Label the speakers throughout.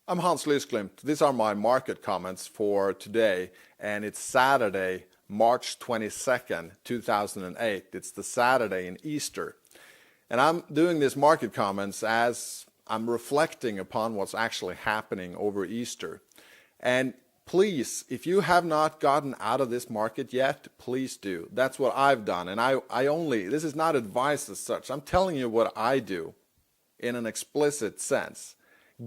Speaker 1: I'm Hans Lysglimt. These are my market comments for today, and it's Saturday, March 22nd, 2008. It's the Saturday in Easter. And I'm doing these market comments as I'm reflecting upon what's actually happening over Easter. And please, if you have not gotten out of this market yet, please do. That's what I've done. And this is not advice as such. I'm telling you what I do in an explicit sense.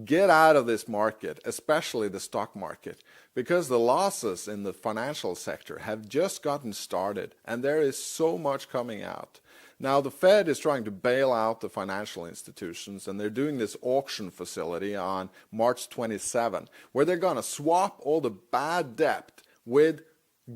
Speaker 1: Get out of this market, especially the stock market, because the losses in the financial sector have just gotten started and there is so much coming out. Now the Fed is trying to bail out the financial institutions, and they're doing this auction facility on March 27, where they're going to swap all the bad debt with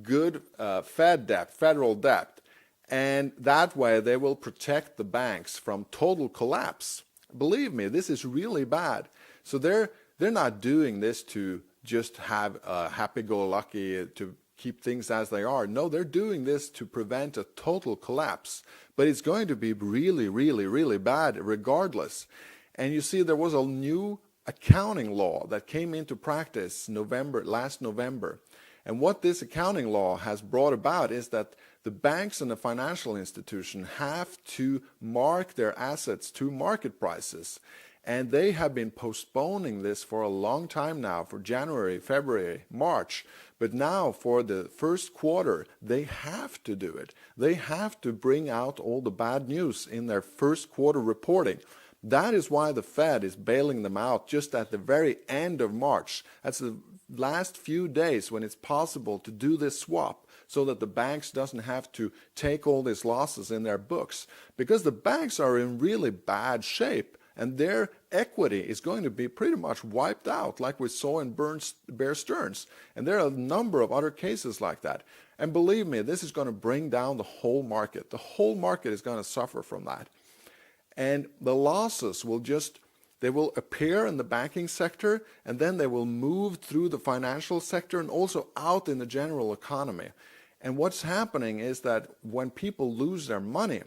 Speaker 1: good Fed debt, federal debt, and that way they will protect the banks from total collapse. Believe me, this is really bad. So they're not doing this to just have happy-go-lucky to keep things as they are. No, they're doing this to prevent a total collapse. But it's going to be really, really, really bad regardless. And you see, there was a new accounting law that came into practice last November. And what this accounting law has brought about is that the banks and the financial institution have to mark their assets to market prices. And they have been postponing this for a long time now, for January, February, March. But now for the first quarter, they have to do it. They have to bring out all the bad news in their first quarter reporting. That is why the Fed is bailing them out just at the very end of March. That's the last few days when it's possible to do this swap, so that the banks doesn't have to take all these losses in their books. Because the banks are in really bad shape, and their equity is going to be pretty much wiped out, like we saw in Bear Stearns. And there are a number of other cases like that. And believe me, this is going to bring down the whole market. The whole market is going to suffer from that. And the losses they will appear in the banking sector, and then they will move through the financial sector and also out in the general economy. And what's happening is that when people lose their money,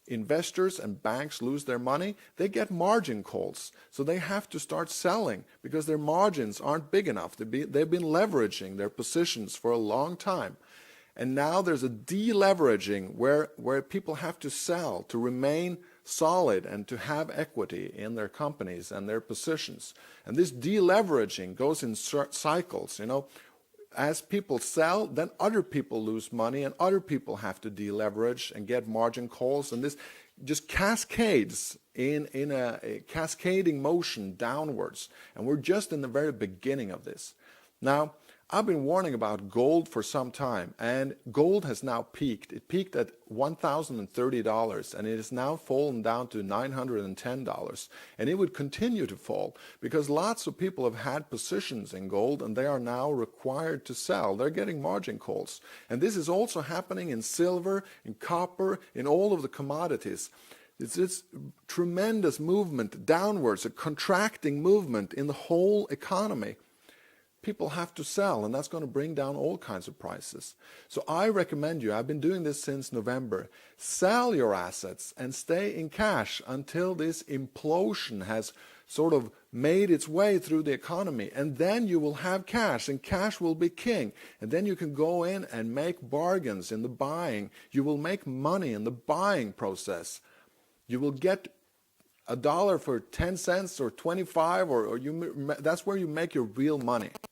Speaker 1: investors and banks lose their money, they get margin calls. So they have to start selling because their margins aren't big enough. They've been leveraging their positions for a long time. And now there's a deleveraging where people have to sell to remain solid and to have equity in their companies and their positions. And this deleveraging goes in cycles, As people sell, then other people lose money and other people have to deleverage and get margin calls, and this just cascades in a cascading motion downwards. And we're just in the very beginning of this. Now, I've been warning about gold for some time, and gold has now peaked. It peaked at $1,030, and it has now fallen down to $910. And it would continue to fall because lots of people have had positions in gold, and they are now required to sell. They're getting margin calls. And this is also happening in silver, in copper, in all of the commodities. It's this tremendous movement downwards, a contracting movement in the whole economy. People have to sell, and that's going to bring down all kinds of prices. So I recommend you, I've been doing this since November, sell your assets and stay in cash until this implosion has sort of made its way through the economy, and then you will have cash, and cash will be king. And then you can go in and make bargains in the buying. You will make money in the buying process. You will get $1 for 10 cents or 25, or that's where you make your real money.